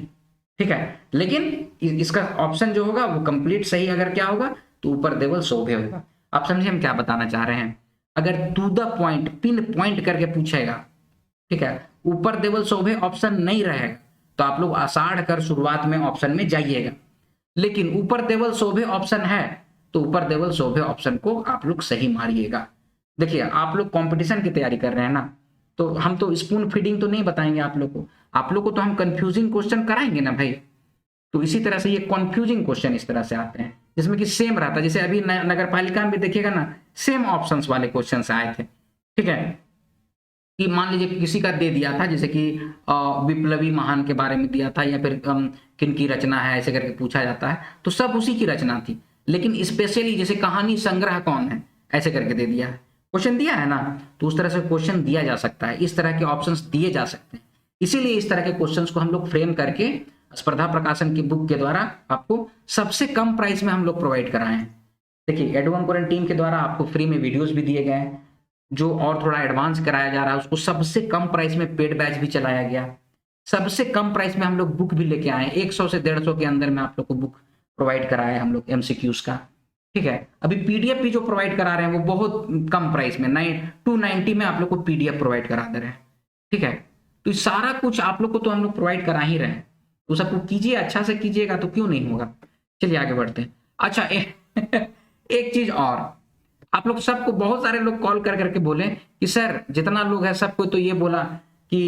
ठीक है, लेकिन इसका ऑप्शन जो होगा वो कंप्लीट सही अगर क्या होगा तो ऊपर देवल शोभे होगा। आप समझिए हम क्या बताना चाह रहे हैं। अगर to the point, pinpoint करके पूछेगा, ठीक है, ऊपर देवल शोभे ऑप्शन नहीं रहेगा तो आप लोग आषाढ़ कर शुरुआत में ऑप्शन में जाइएगा, लेकिन ऊपर देवल शोभे ऑप्शन है तो ऊपर देवल शोभे ऑप्शन को आप लोग सही मारिएगा। देखिए आप लोग कंपटीशन की तैयारी कर रहे हैं ना, तो हम तो स्पून फीडिंग तो नहीं बताएंगे आप लोग को तो हम कंफ्यूजिंग क्वेश्चन कराएंगे ना भाई। तो इसी तरह से ये कंफ्यूजिंग क्वेश्चन इस तरह से आते हैं जिसमें कि सेम रहता है, जैसे अभी नगर पालिका में भी देखिएगा ना सेम ऑप्शंस वाले क्वेश्चन आए थे, ठीक है, कि मान लीजिए किसी का दे दिया था जैसे कि विप्लवी महान के बारे में दिया था या फिर किन की रचना है ऐसे करके पूछा जाता है, तो सब उसी की रचना थी, लेकिन स्पेशली जैसे कहानी संग्रह कौन है ऐसे करके दे दिया है, क्वेश्चन दिया है ना, तो उस तरह से क्वेश्चन दिया जा सकता है, इस तरह के ऑप्शंस दिए जा सकते हैं। इसीलिए इस तरह के क्वेश्चंस को हम लोग फ्रेम करके स्पर्धा प्रकाशन की बुक के द्वारा आपको सबसे कम प्राइस में हम लोग प्रोवाइड कराए हैं। देखिए एडवांस कोरियन टीम के द्वारा आपको फ्री में वीडियोस भी दिए गए हैं, जो और थोड़ा एडवांस कराया जा रहा है उसको सबसे कम प्राइस में पेड बैच भी चलाया गया, सबसे कम प्राइस में हम लोग बुक भी लेके आए, 100 से 150 के अंदर में आप लोग को बुक प्रोवाइड कराया है हम लोग MCQs का, ठीक है। अभी PDF भी जो प्रोवाइड करा रहे हैं वो बहुत कम प्राइस में 290 में आप लोग को PDF प्रोवाइड करा दे रहे हैं, ठीक है। तो सारा कुछ आप लोग को तो हम लोग प्रोवाइड करा ही रहे हैं, तो सबको कीजिए, अच्छा से कीजिएगा तो क्यों नहीं होगा। चलिए आगे बढ़ते हैं। अच्छा एक चीज और, आप लोग सबको बहुत सारे लोग कॉल कर करके बोले कि सर जितना लोग है सबको तो ये बोला कि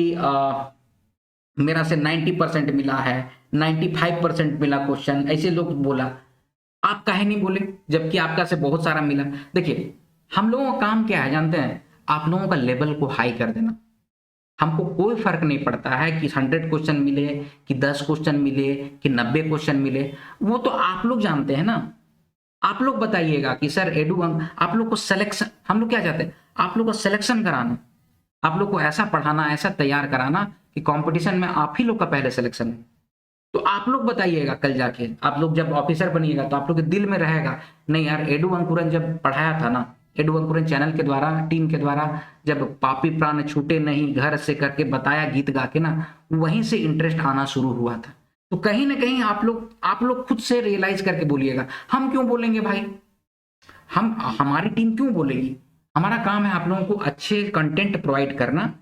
मेरा से 90% मिला है, 95% मिला क्वेश्चन, ऐसे लोग बोला, आप काहे नहीं बोले जबकि आपका से बहुत सारा मिला। देखिए हम लोगों का काम क्या है जानते हैं, आप लोगों का लेवल को हाई कर देना। हमको कोई फर्क नहीं पड़ता है कि 100 क्वेश्चन मिले कि 10 क्वेश्चन मिले कि 90 क्वेश्चन मिले, वो तो आप लोग जानते हैं ना। आप लोग बताइएगा कि सर आप लोग को सिलेक्शन, हम लोग क्या चाहते हैं, आप लोग को सिलेक्शन कराना, आप लोग को ऐसा पढ़ाना, ऐसा तैयार कराना कि कंपटीशन में आप ही लोग का पहले सिलेक्शन है। तो आप लोग बताइएगा, कल जाके आप लोग जब ऑफिसर बनिएगा तो आप लोग के दिल में रहेगा नहीं यार, एडू अंकुरन जब पढ़ाया था ना, एडू अंकुरन चैनल के द्वारा, टीम के द्वारा, जब पापी प्राण छूटे नहीं घर से करके बताया गीत गा के ना, वहीं से इंटरेस्ट आना शुरू हुआ था। तो कहीं ना कहीं आप लोग खुद से रियलाइज करके बोलिएगा। हम क्यों बोलेंगे भाई, हमारी टीम क्यों बोलेगी, हमारा काम है आप लोगों को अच्छे कंटेंट प्रोवाइड करना,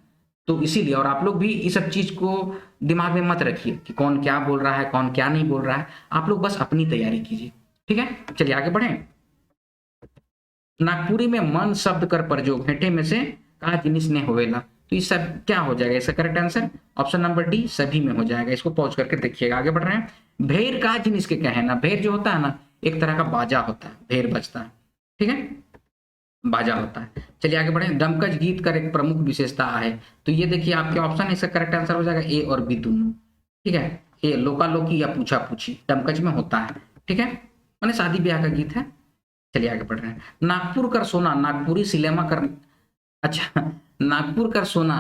तो इसीलिए। और आप लोग भी इस सब चीज को दिमाग में मत रखिए कि कौन क्या बोल रहा है कौन क्या नहीं बोल रहा है, आप लोग बस अपनी तैयारी कीजिए, ठीक है। चलिए आगे बढ़ें। नागपुरी में मन शब्द कर प्रयोग हेठे में से का जिनिस ने होवेला, तो ये सब क्या हो जाएगा, इसका correct answer option number D सभी में हो जाएगा। इसको पॉज करके देखिएगा, आगे बढ़ रहे हैं। भेड़ का जिन इसके कहे ना, भेड़ जो होता है ना एक तरह का बाजा होता है, भेड़ बजता है, ठीक है, बाजा होता है। चलिए आगे बढ़े। दमकच गीत का एक प्रमुख विशेषता है, तो ये देखिए आपके ऑप्शन, इसका करेक्ट आंसर हो जाएगा ए और बी दोनों, ठीक है। ए लोका लोकी या पूछा पूछी दमकच में होता है, ठीक है, मैंने शादी ब्याह का गीत है। चलिए आगे बढ़ रहे हैं। नागपुर कर सोना, नागपुरी सिनेमा कर, अच्छा नागपुर कर सोना,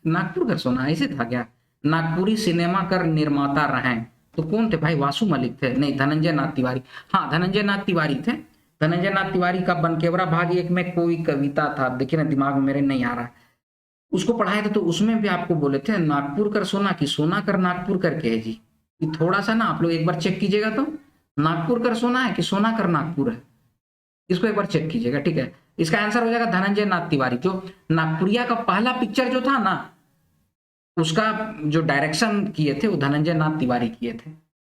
नागपुर कर सोना ऐसे था क्या, नागपुरी सिनेमा कर निर्माता रहे, तो कौन थे भाई, वासु मलिक थे, नहीं धनंजय नाथ तिवारी, हाँ धनंजय नाथ तिवारी थे। धनंजय नाथ तिवारी का बनकेवरा भाग 1 में कोई कविता था, देखिए ना दिमाग में मेरे नहीं आ रहा, उसको पढ़ाए थे तो उसमें भी आपको बोले थे नागपुर कर सोना की सोना कर नागपुर करके है जी। ये थोड़ा सा ना आप लोग एक बार चेक कीजिएगा, तो नागपुर कर सोना है कि सोना कर नागपुर है, इसको एक बार चेक कीजिएगा, ठीक है। इसका आंसर हो जाएगा धनंजय नाथ तिवारी। जो नागपुरिया का पहला पिक्चर जो था ना, उसका जो डायरेक्शन किए थे वो धनंजय नाथ तिवारी किए थे।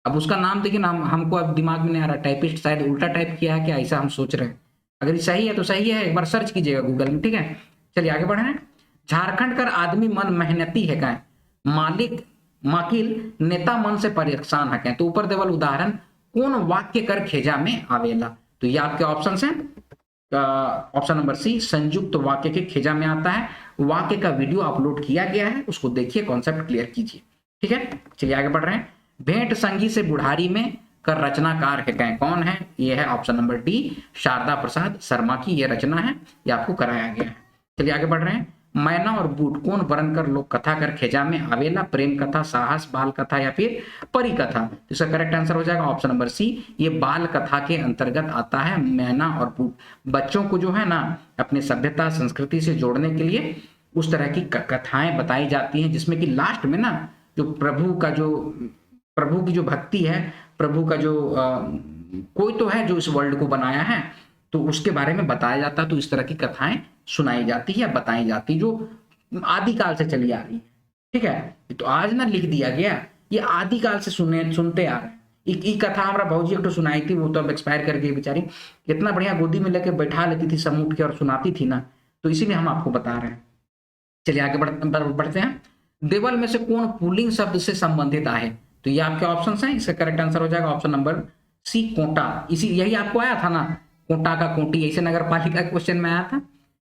अब उसका नाम देखिए ना, हमको अब दिमाग में नहीं आ रहा, टाइपिस्ट शायद उल्टा टाइप किया है क्या, ऐसा हम सोच रहे हैं। अगर ये सही है तो सही है, एक बार सर्च कीजिएगा गूगल में, ठीक है। चलिए आगे बढ़े। झारखंड कर आदमी मन मेहनती है क्या, मालिक माकिल नेता मन से परेशान है क्या, तो ऊपर देवल उदाहरण कौन वाक्य कर खेजा में आवेला, तो ये आपके ऑप्शन हैं। ऑप्शन नंबर सी संयुक्त वाक्य के खेजा में आता है। वाक्य का वीडियो अपलोड किया गया है, उसको देखिए, कॉन्सेप्ट क्लियर कीजिए, ठीक है। चलिए आगे बढ़ रहे हैं। भेंट संगी से बुढ़ारी में कर रचनाकार है क्या, कौन है, ये है option number D Sharda Prasad Sharma की ये रचना है, ये आपको कराया गया है। चलिए आगे बढ़ रहे हैं। मैना और बूट कौन वर्णन कर लोक कथा कर खेजा में आवेला, प्रेम कथा, साहस, बाल कथा या फिर परी कथा, तो इसका करेक्ट आंसर हो जाएगा ऑप्शन नंबर सी, ये बाल कथा के अंतर्गत आता है। मैना और बूट बच्चों को जो है ना अपने सभ्यता संस्कृति से जोड़ने के लिए उस तरह की कथाएं बताई जाती हैं, जिसमें कि लास्ट में ना जो प्रभु की जो भक्ति है, प्रभु का जो कोई तो है जो इस वर्ल्ड को बनाया है, तो उसके बारे में बताया जाता है। तो इस तरह की कथाएं सुनाई जाती है या बताई जाती, जो आदिकाल से चली आ रही है, ठीक है। तो आज ना लिख दिया गया, ये आदिकाल से सुनते आ रहे हैं। एक कथा हमारा भौजी एक तो सुनाई थी, वो तो अब एक्सपायर कर गई बेचारी, इतना बढ़िया गोदी में लेके बैठा लेती थी सब उठ के और सुनाती थी ना, तो इसीलिए हम आपको बता रहे हैं। चलिए आगे बढ़ते हैं। देवल में से कौन पुल्लिंग शब्द से संबंधित है, तो ये आपके ऑप्शन हैं। इसका करेक्ट आंसर हो जाएगा ऑप्शन नंबर सी कोटा, इसी यही आपको आया था ना, कोटा का कोटी, ऐसे नगर पालिका क्वेश्चन में आया था,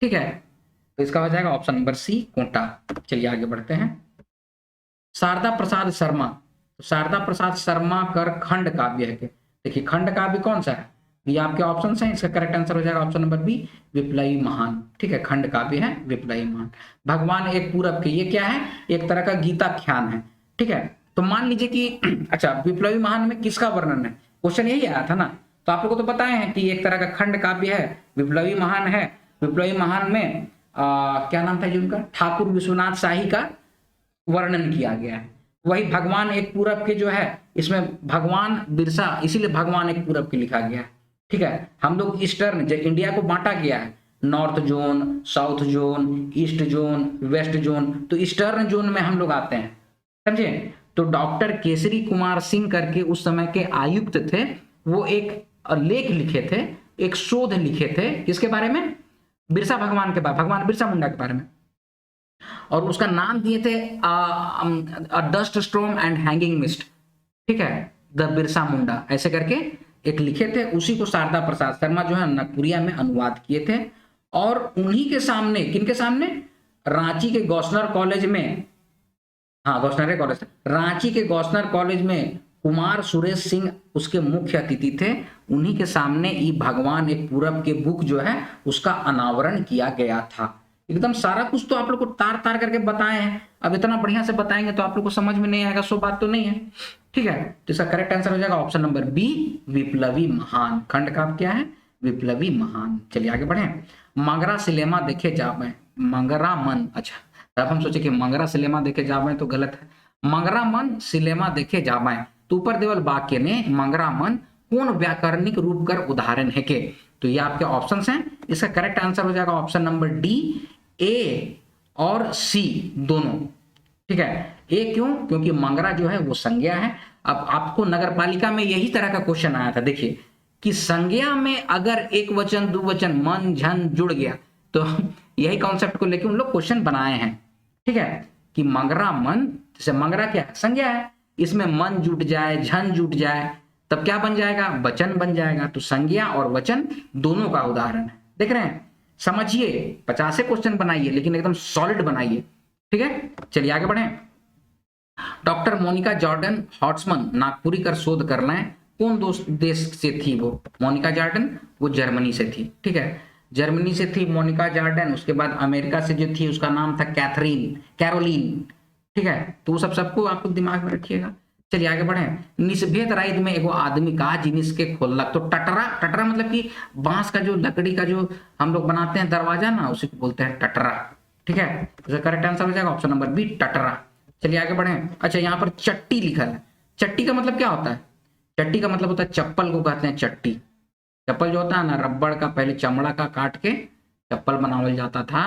ठीक है। तो इसका हो जाएगा ऑप्शन नंबर सी कोटा। चलिए आगे बढ़ते हैं। शारदा प्रसाद शर्मा, तो शारदा प्रसाद शर्मा कर खंड काव्य है, देखिए खंड काव्य कौन सा है, ये आपके ऑप्शन हैं। इसका करेक्ट आंसर हो जाएगा ऑप्शन नंबर बी विप्लवी महान, ठीक है, खंड काव्य है विप्लवी महान। भगवान एक पूरब के, ये क्या है, एक तरह का गीताख्यान है, ठीक है। तो मान लीजिए कि अच्छा विप्लवी महान में किसका वर्णन है, क्वेश्चन यही आया था ना, तो आप लोगों को तो पता है कि एक तरह का खंड काव्य है, विप्लवी महान है। विप्लवी महान में क्या नाम था जी उनका, ठाकुर विश्वनाथ शाही का वर्णन किया गया है। वही भगवान एक पूरब के जो है, इसमें भगवान बिरसा, इसीलिए भगवान एक पूरब के लिखा गया है, ठीक है। हम लोग ईस्टर्न जो इंडिया को बांटा गया है, north zone, south zone, east zone, west zone, तो ईस्टर्न जोन में हम लोग आते हैं, समझे। तो डॉक्टर केसरी कुमार सिंह करके उस समय के आयुक्त थे, वो एक लेख लिखे थे, एक शोध लिखे थे, किसके बारे में, बिरसा भगवान के बारे, भगवान बिरसा मुंडा के बारे में, और उसका नाम दिए थे dust storm and hanging mist, ठीक है, द बिरसा मुंडा ऐसे करके एक लिखे थे। उसी को शारदा प्रसाद शर्मा जो है नागपुरिया में अनुवाद किए थे, और उन्हीं के सामने, किनके सामने, रांची के गौसनर कॉलेज में, हाँ गौसनर कॉलेज, रांची के गौसनर कॉलेज में कुमार सुरेश सिंह उसके मुख्य अतिथि थे, उन्हीं के सामने ये भगवान एक पूरब के बुक जो है उसका अनावरण किया गया था। एकदम सारा कुछ तो आप लोग को तार तार करके बताए हैं, अब इतना बढ़िया से बताएंगे तो आप लोग को समझ में नहीं आएगा, सो बात तो नहीं है, ठीक है। तो इसका करेक्ट आंसर हो जाएगा ऑप्शन नंबर बी विप्लवी महान, खंड का क्या है, विप्लवी महान। चलिए आगे बढ़े। मंगरा सिनेमा देखे जावे, मंगरा मन, अच्छा अब हम सोचे कि मंगरा सिनेमा देखे जावे तो गलत है, मंगरा मन सिनेमा देखे जावे, तो ऊपर देवल वाक्य ने मंगरा मन कौन व्याकरणिक रूप कर उदाहरण है के, तो ये आपके ऑप्शंस हैं। इसका करेक्ट आंसर हो जाएगा ऑप्शन नंबर डी ए और सी दोनों, ठीक है। ए क्यों, क्योंकि मंगरा जो है वो संज्ञा है। अब आपको नगर पालिका में यही तरह का क्वेश्चन आया था, देखिए कि संज्ञा में अगर एक वचन दो वचन मन झन जुड़ गया, तो यही कॉन्सेप्ट को लेकर उन लोग क्वेश्चन बनाए हैं, ठीक है, कि मंगरा मन, जैसे मंगरा क्या है, संज्ञा है, इसमें मन जुट जाए, झन जुट जाए, तब क्या बन जाएगा, वचन बन जाएगा। तो संज्ञा और वचन दोनों का उदाहरण है। देख रहे हैं, समझिए, 50 क्वेश्चन बनाइए लेकिन एकदम सॉलिड बनाइए। ठीक है, चलिए आगे बढ़े। डॉक्टर मोनिका जॉर्डन हॉट्समन नागपुरी कर शोध कर लें, कौन दोस्त देश से थी वो? मोनिका जॉर्डन वो जर्मनी से थी। ठीक है, जर्मनी से थी मोनिका जॉर्डन। उसके बाद अमेरिका से जो थी उसका नाम था कैरोलीन। ठीक है, तो वो सबको आपको दिमाग में रखिएगा। चलिए आगे बढ़े। निस्भेद राइद में एगो आदमी कहा जिनिस के खोलक, तो टटरा मतलब कि बांस का जो लकड़ी का जो हम लोग बनाते हैं दरवाजा ना, उसी को बोलते हैं टटरा। ठीक है, इसका करेक्ट आंसर हो जाएगा ऑप्शन नंबर बी, टटरा। चलिए आगे बढ़े। अच्छा, यहाँ पर चट्टी लिखा है। चट्टी का मतलब क्या होता है? चट्टी का मतलब होता है चप्पल को कहते हैं चट्टी। चप्पल जो होता है ना, रबड़ का, पहले चमड़ा का काट के चप्पल बनावल जाता था।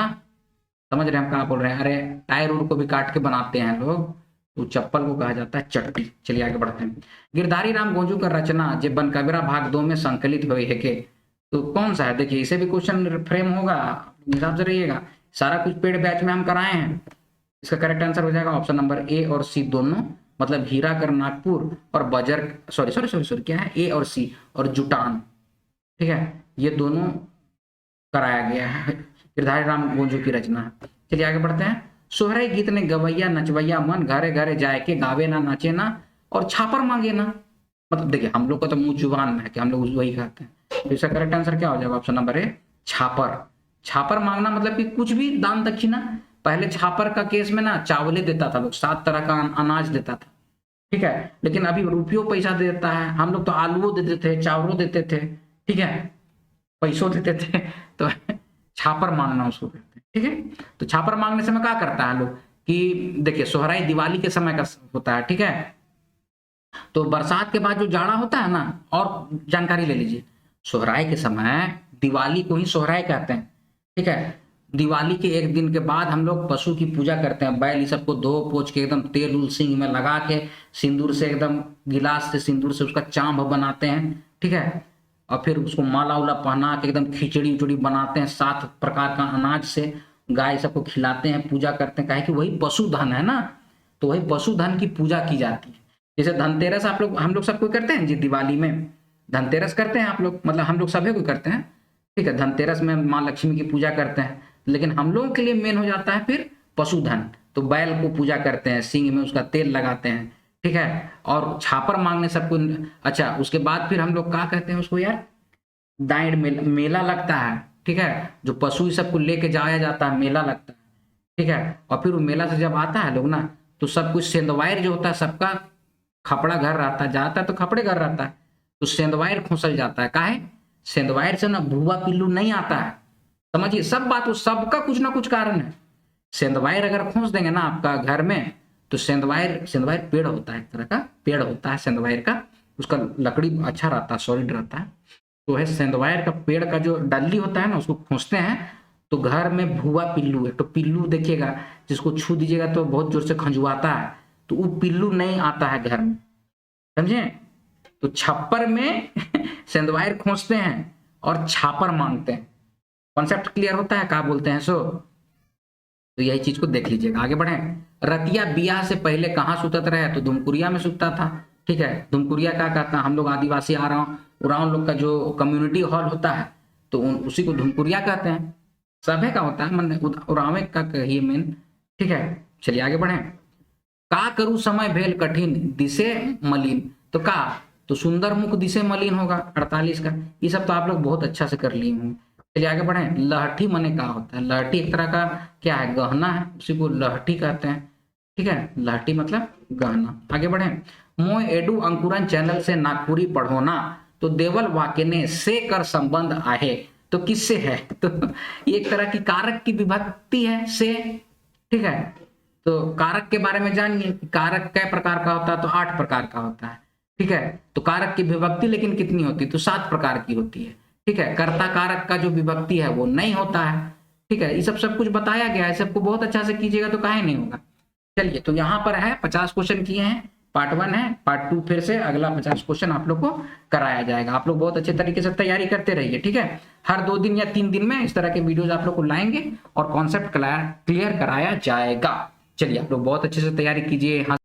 समझ रहे हैं हम क्या बोल रहे हैं? अरे टायर उर को भी काट के बनाते हैं लोग, तो चप्पल को कहा जाता है चट्टी। चलिए आगे बढ़ते हैं। गिरधारी राम गोंजू का रचना जे बनकबीरा भाग 2 में संकलित हुई है के, तो कौन सा है? देखिए, इसे भी क्वेश्चन फ्रेम होगा, हिसाब से रहिएगा। सारा कुछ पेड बैच में हम कराए हैं। इसका करेक्ट आंसर हो जाएगा ऑप्शन नंबर ए और सी दोनों, मतलब हीराकर नागपुर और बजर, सॉरी क्या है, ए और सी और जुटान। ठीक है, ये दोनों कराया गया है, गिरधारी राम गोंजू की रचना है। चलिए आगे बढ़ते हैं। सोहराई गीत ने गवैया नचवैया मन, घरे घरे जाए के गावे ना, नाचे ना और छापर मांगे ना। मतलब देखिए, हम लोग का तो मुंह जुबान में है कि हम लोग वही कहते हैं। तो इसका करेक्ट आंसर क्या हो जाएगा? ऑप्शन नंबर ए, छापर। छापर मांगना मतलब कि कुछ भी दान दक्षिणा। पहले छापर का केस में ना चावले देता था लोग, 7 तरह का अनाज देता था। ठीक है, लेकिन अभी रुपयों पैसा देता है। हम लोग तो आलूओ देते थे, चावलों देते थे, ठीक है, पैसों देते थे। तो छापर मांगना उसको कहते हैं। ठीक है, तो छापर मांगने से में क्या करता है लोग कि देखिए, सोहराई दिवाली के समय का होता है। ठीक है, तो बरसात के बाद जो जाड़ा होता है ना, और जानकारी ले लीजिए, सोहराई के समय दिवाली को ही सोहराई कहते हैं। ठीक है, दिवाली के एक दिन के बाद हम लोग पशु की पूजा करते हैं। बैल सबको धो पोछ के एकदम तेल उल सिंग में लगा के सिंदूर से एकदम गिलास से सिंदूर से उसका चांभ बनाते हैं। ठीक है, और फिर उसको माला उला पहना के एकदम खिचड़ी उचड़ी बनाते हैं, 7 प्रकार का अनाज से गाय सबको खिलाते हैं, पूजा करते हैं। काहे कि वही पशुधन है ना, तो वही पशुधन की पूजा की जाती है। जैसे धनतेरस हम लोग सब कोई करते हैं जी, दिवाली में धनतेरस करते हैं आप लोग, मतलब हम लोग सभी को करते हैं। ठीक है, धनतेरस में माँ लक्ष्मी की पूजा करते हैं, लेकिन हम लोगों के लिए मेन हो जाता है फिर पशुधन। तो बैल को पूजा करते हैं, सींग में उसका तेल लगाते हैं। ठीक है, और छापर मांगने सबको। अच्छा, उसके बाद फिर हम लोग क्या कहते हैं उसको यार, दाइड़ मेला लगता है। ठीक है, जो पशु सबको लेके जाया जाता है, मेला लगता है। ठीक है, और फिर वो मेला से जब आता है लोग ना, तो सब कुछ सेंधवायर जो होता है, सबका खपड़ा घर रहता है, जाता है तो खपड़े घर रहता है, तो सेंधवायर खोसल जाता है। काहे? सेंधवायर से ना भूआ पिल्लू नहीं आता है। समझिए, सब बात, वो सबका कुछ ना कुछ कारण है। सेंधवायर अगर खोस देंगे ना आपका घर में, तो सेंधवायर पेड़ होता है, एक तरह का पेड़ होता है सेंधवायर का, उसका लकड़ी अच्छा रहता है, सॉलिड रहता है। तो है सेंधवायर का पेड़ का जो डल्ली होता है ना, उसको खोसते हैं तो घर में भूआ पिल्लू है। तो पिल्लू देखिएगा, जिसको छू दीजिएगा तो बहुत जोर से खंजुआता है, तो वो पिल्लू नहीं आता है घर में। समझे? तो छप्पर में सेंधवायर खोसते हैं और छापर मांगते हैं। कॉन्सेप्ट क्लियर होता है? क्या बोलते हैं सो? तो यही चीज को देख लीजिएगा। आगे बढ़े। रतिया बियाह से पहले कहाँ सुतत रहे? तो धुमकुरिया में सुतता था। ठीक है, धुमकुरिया क्या कहता है, हम लोग आदिवासी उरांव लोग का जो कम्युनिटी हॉल होता है, तो उसी को धुमकुरिया कहते हैं। सभे का होता है, मन उरावे का कहिए मेन। ठीक है, चलिए आगे बढ़े। का करूँ समय भेल कठिन, दिसे मलिन, तो का, तो सुंदर मुख दिसे मलिन होगा 48 का। ये सब तो आप लोग बहुत अच्छा से कर लिए होंगे। चलिए आगे बढ़े। लहठी मने का होता है? लहठी एक तरह का क्या है, गहना है, उसी को लहठी कहते हैं। ठीक है, लहठी मतलब गहना। आगे बढ़े। मोय एडू अंकुरन चैनल से नागपुरी पढ़ोना, तो देवल वाक्य से कर संबंध आहे, तो किससे है? तो ये एक तरह की कारक की विभक्ति है, से। ठीक है, तो कारक के बारे में जानिए, कारक कै प्रकार का होता है? तो 8 प्रकार का होता है। ठीक है, तो कारक की विभक्ति लेकिन कितनी होती है? तो 7 प्रकार की होती है। ठीक है, कर्ता कारक का जो विभक्ति है वो नहीं होता है। ठीक है, ये सब कुछ बताया गया है, सबको बहुत अच्छा से कीजिएगा तो काहे नहीं होगा। चलिए, तो यहाँ पर है 50 क्वेश्चन किए हैं, पार्ट 1 है, पार्ट 2 फिर से अगला 50 क्वेश्चन आप लोग को कराया जाएगा। आप लोग बहुत अच्छे तरीके से तैयारी करते रहिए, ठीक है। हर 2 दिन या 3 दिन में इस तरह के वीडियोज आप लोग को लाएंगे और कॉन्सेप्ट क्लियर कराया जाएगा। चलिए आप लोग बहुत अच्छे से तैयारी कीजिए।